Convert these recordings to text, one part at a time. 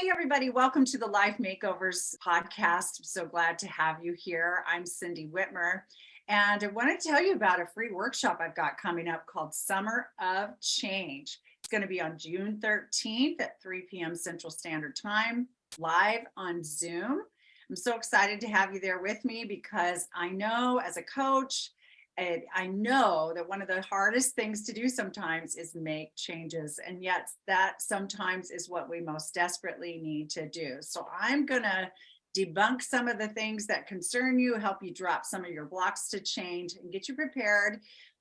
Hey, everybody. Welcome to the Life Makeovers podcast. I'm so glad to have you here. I'm Cindy Whitmer, and I want to tell you about a free workshop I've got coming up called Summer of Change. It's going to be on June 13th at 3 p.m. Central Standard Time, live on Zoom. I'm so excited to have you there with me because I know as a coach, and I know that one of the hardest things to do sometimes is make changes. And yet that sometimes is what we most desperately need to do. So I'm going to debunk some of the things that concern you, help you drop some of your blocks to change and get you prepared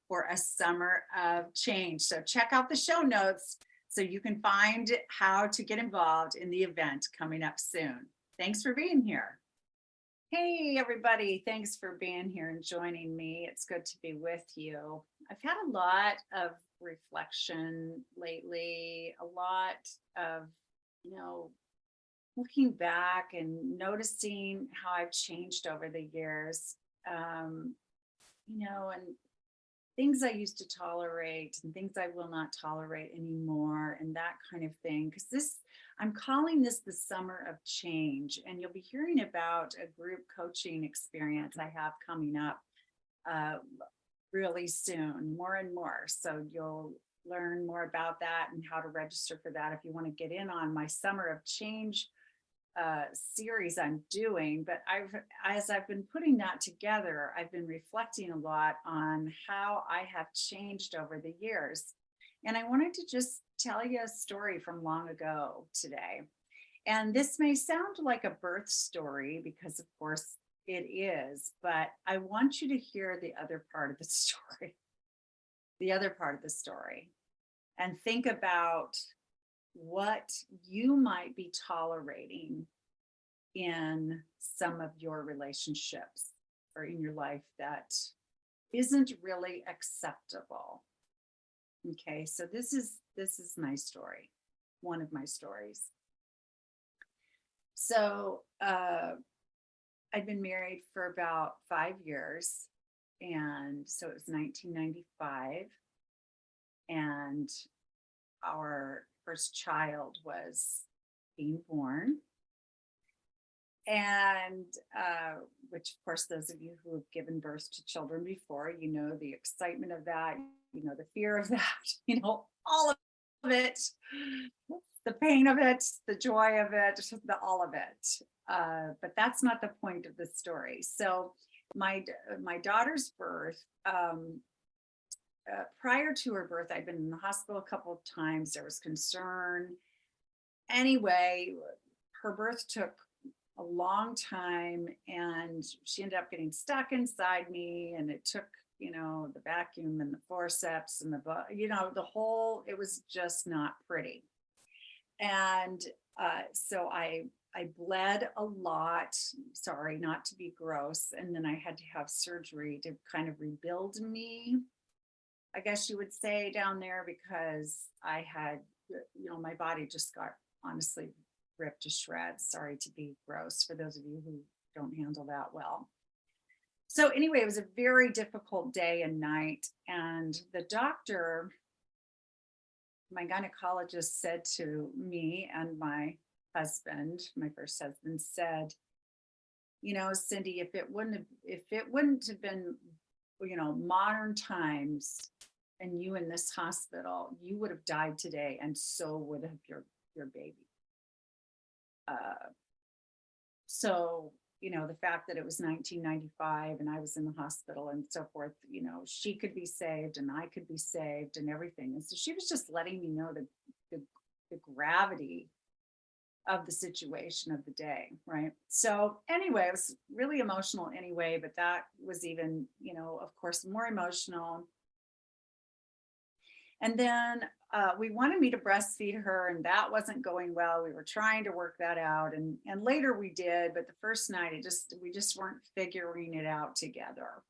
for a summer of change. So check out the show notes so you can find how to get involved in the event coming up soon. Thanks for being here. Hey, everybody. Thanks for being here and joining me. It's good to be with you. I've had a lot of reflection lately, a lot of, looking back and noticing how I've changed over the years, and things I used to tolerate and things I will not tolerate anymore and that kind of thing. Because I'm calling this the summer of change, and you'll be hearing about a group coaching experience I have coming up really soon, more and more. So you'll learn more about that and how to register for that if you want to get in on my summer of change series I'm doing. But as I've been putting that together, I've been reflecting a lot on how I have changed over the years. And I wanted to just tell you a story from long ago today. And this may sound like a birth story because, of course, it is, but I want you to hear the other part of the story, and think about what you might be tolerating in some of your relationships or in your life that isn't really acceptable. Okay, so this is my story, one of my stories. So I'd been married for about 5 years, and so it was 1995, and our first child was being born. And which, of course, those of you who have given birth to children before, you know the excitement of that, you know the fear of that, all of it, the pain of it, the joy of it, all of it. But that's not the point of the story. So my daughter's birth, prior to her birth, I'd been in the hospital a couple of times. There was concern. Anyway, her birth took a long time, and she ended up getting stuck inside me, and it took, the vacuum and the forceps and the whole, it was just not pretty. And so I bled a lot, sorry, not to be gross. And then I had to have surgery to kind of rebuild me, I guess you would say, down there, because I had, my body just got honestly ripped to shreds. Sorry to be gross for those of you who don't handle that well. So anyway, it was a very difficult day and night. And the doctor, my gynecologist, said to me and my husband, my first husband, said, Cindy, if it wouldn't have been, modern times and you in this hospital, you would have died today, and so would have your baby. So, the fact that it was 1995 and I was in the hospital and so forth, she could be saved and I could be saved and everything. And so she was just letting me know the gravity of the situation of the day, right? So anyway, it was really emotional anyway, but that was even, of course, more emotional. And then we wanted me to breastfeed her, and that wasn't going well. We were trying to work that out, and later we did, but the first night we just weren't figuring it out together.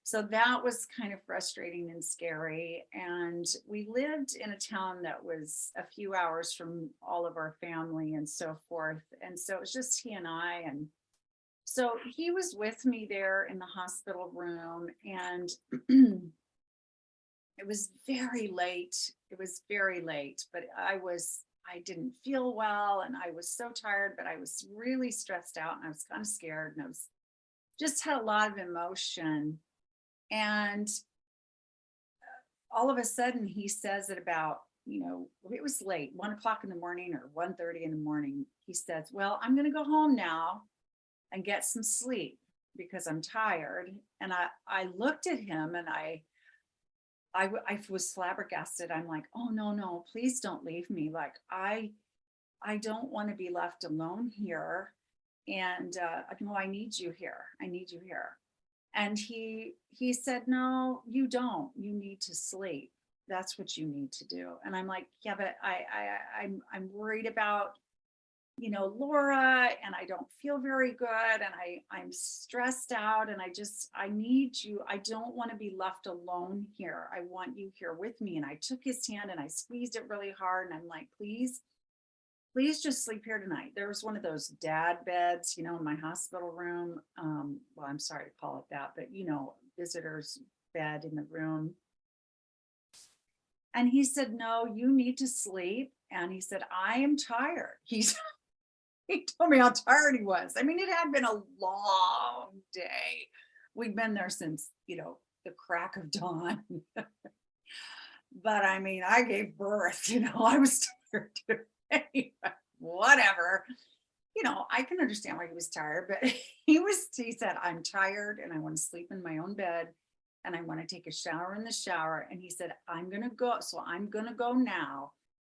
So that was kind of frustrating and scary. And we lived in a town that was a few hours from all of our family and so forth. And so it was just he and I. And so he was with me there in the hospital room, and it was very late. But I I didn't feel well and I was so tired, but I was really stressed out and I was kind of scared and I was just had a lot of emotion. And all of a sudden he says at about, it was late, 1 o'clock in the morning or 1:30 in the morning. He says, well, I'm going to go home now and get some sleep because I'm tired. And I looked at him and I was flabbergasted. I'm like, oh, no, no, please don't leave me. Like, I don't want to be left alone here. And no, I need you here. I need you here. And he said, no, you don't. You need to sleep. That's what you need to do. And I'm like, yeah, but I'm worried about, Laura, and I don't feel very good, and I'm stressed out, and I need you. I don't want to be left alone here. I want you here with me. And I took his hand and I squeezed it really hard. And I'm like, please just sleep here tonight. There was one of those dad beds, in my hospital room. Well, I'm sorry to call it that, but visitors bed in the room. And he said, no, you need to sleep. And he said, I am tired. He told me how tired he was. I mean, it had been a long day. We'd been there since, the crack of dawn. But I mean, I gave birth, I was tired too. Anyway, whatever. I can understand why he was tired, but he said, I'm tired and I want to sleep in my own bed and I want to take a shower in the shower. And he said, I'm going to go. So I'm going to go now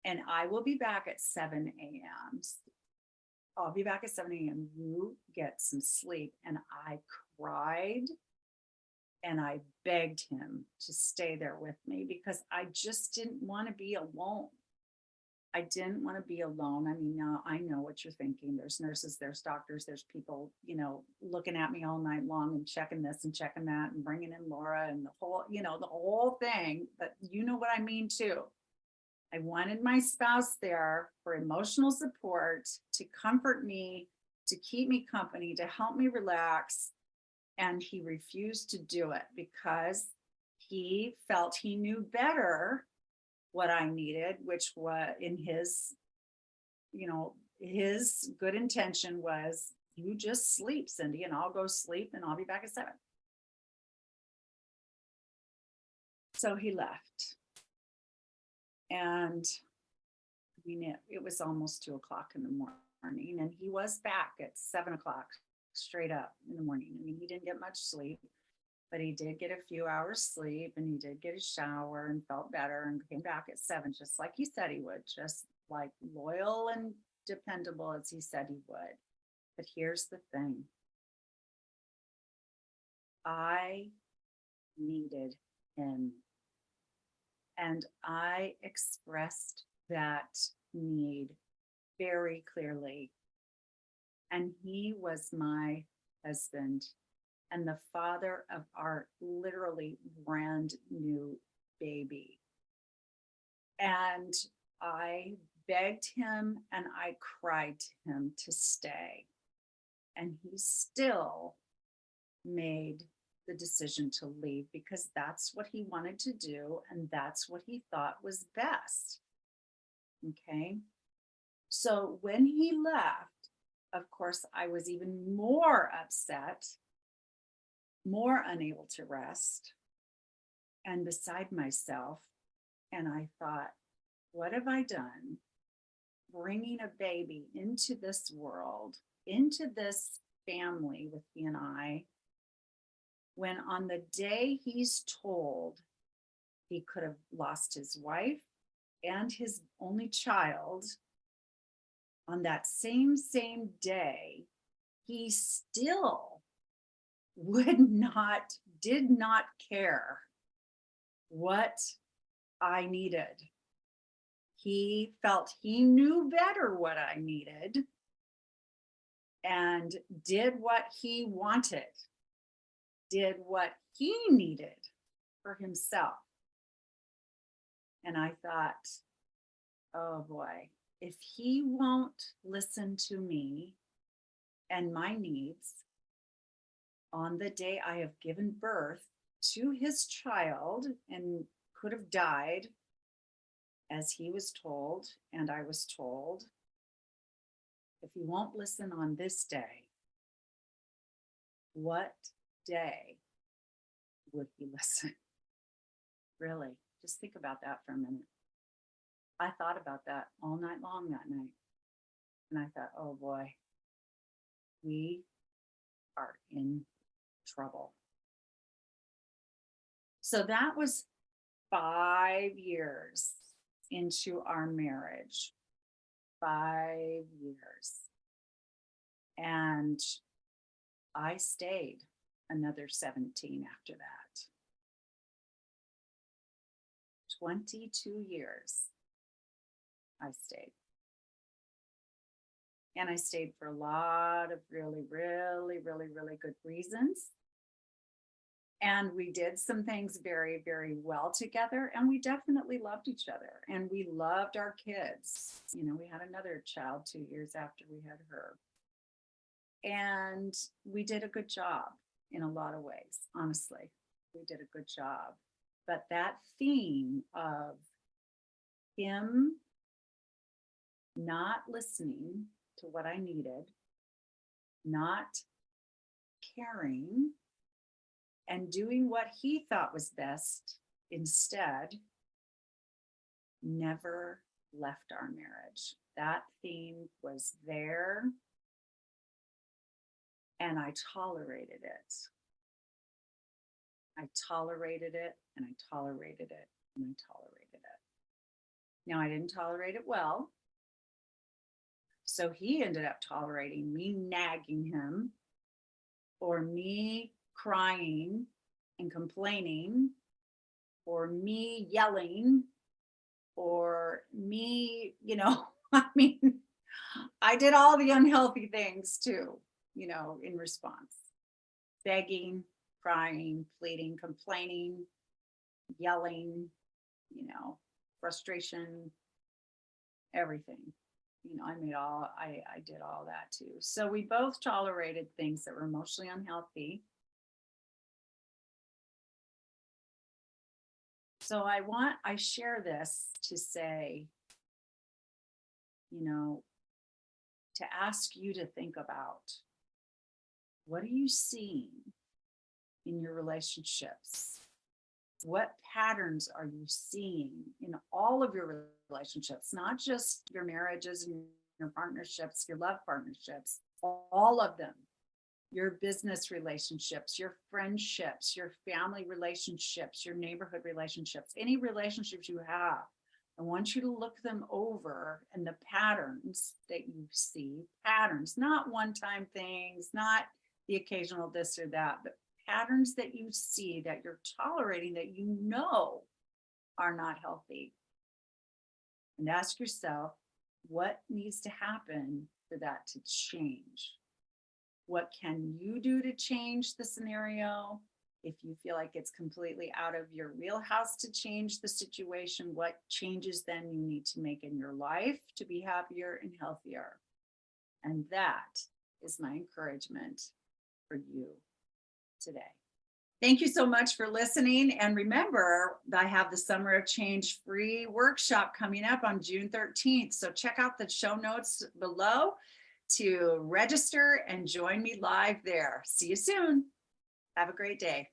and I will be back at 7 a.m. I'll be back at 7 a.m. You get some sleep. And I cried and I begged him to stay there with me because I just didn't want to be alone. I didn't want to be alone. I mean, now I know what you're thinking. There's nurses, there's doctors, there's people, looking at me all night long and checking this and checking that and bringing in Laura and the whole thing. But you know what I mean too. I wanted my spouse there for emotional support, to comfort me, to keep me company, to help me relax. And he refused to do it because he felt he knew better what I needed, which was in his, his good intention was, you just sleep, Cindy, and I'll go sleep and I'll be back at 7. So he left. And it was almost 2 o'clock in the morning, and he was back at 7 o'clock straight up in the morning. I mean, he didn't get much sleep, but he did get a few hours sleep and he did get a shower and felt better and came back at 7, just like he said he would, just like loyal and dependable as he said he would. But here's the thing. I needed him. And I expressed that need very clearly. And he was my husband and the father of our literally brand new baby. And I begged him and I cried to him to stay. And he still made the decision to leave because that's what he wanted to do and that's what he thought was best. Okay. So when he left, of course, I was even more upset, more unable to rest, and beside myself. And I thought, what have I done bringing a baby into this world, into this family with he and I, when on the day he's told he could have lost his wife and his only child, on that same day, he still did not care what I needed. He felt he knew better what I needed and did what he wanted, did what he needed for himself. And I thought, oh boy, if he won't listen to me and my needs on the day I have given birth to his child and could have died, as he was told, and I was told, if you won't listen on this day, what day would he listen? Really, just think about that for a minute. I thought about that all night long that night. And I thought, oh boy, we are in trouble. So that was 5 years into our marriage. 5 years. And I stayed another 17 after that. 22 years I stayed. And I stayed for a lot of really, really, really, really good reasons. And we did some things very, very well together. And we definitely loved each other. And we loved our kids. You know, we had another child 2 years after we had her. And we did a good job in a lot of ways, honestly. We did a good job. But that theme of him not listening to what I needed, not caring, and doing what he thought was best instead, never left our marriage. That theme was there, and I tolerated it. I tolerated it, and I tolerated it, and I tolerated it. Now, I didn't tolerate it well. So he ended up tolerating me nagging him, or me crying and complaining, or me yelling, or me, I mean, I did all the unhealthy things too, in response. Begging, crying, pleading, complaining, yelling, frustration, everything. I did all that too. So we both tolerated things that were emotionally unhealthy. So I share this to say, to ask you to think about, what are you seeing in your relationships? What patterns are you seeing in all of your relationships, not just your marriages and your partnerships, your love partnerships, all of them, your business relationships, your friendships, your family relationships, your neighborhood relationships, any relationships you have. I want you to look them over, and the patterns that you see, patterns, not one-time things, not the occasional this or that, but patterns that you see that you're tolerating that are not healthy. And ask yourself, what needs to happen for that to change? What can you do to change the scenario? If you feel like it's completely out of your wheelhouse to change the situation, what changes then you need to make in your life to be happier and healthier? And that is my encouragement for you today. Thank you so much for listening. And remember, I have the Summer of Change free workshop coming up on June 13th. So check out the show notes below to register and join me live there. See you soon. Have a great day.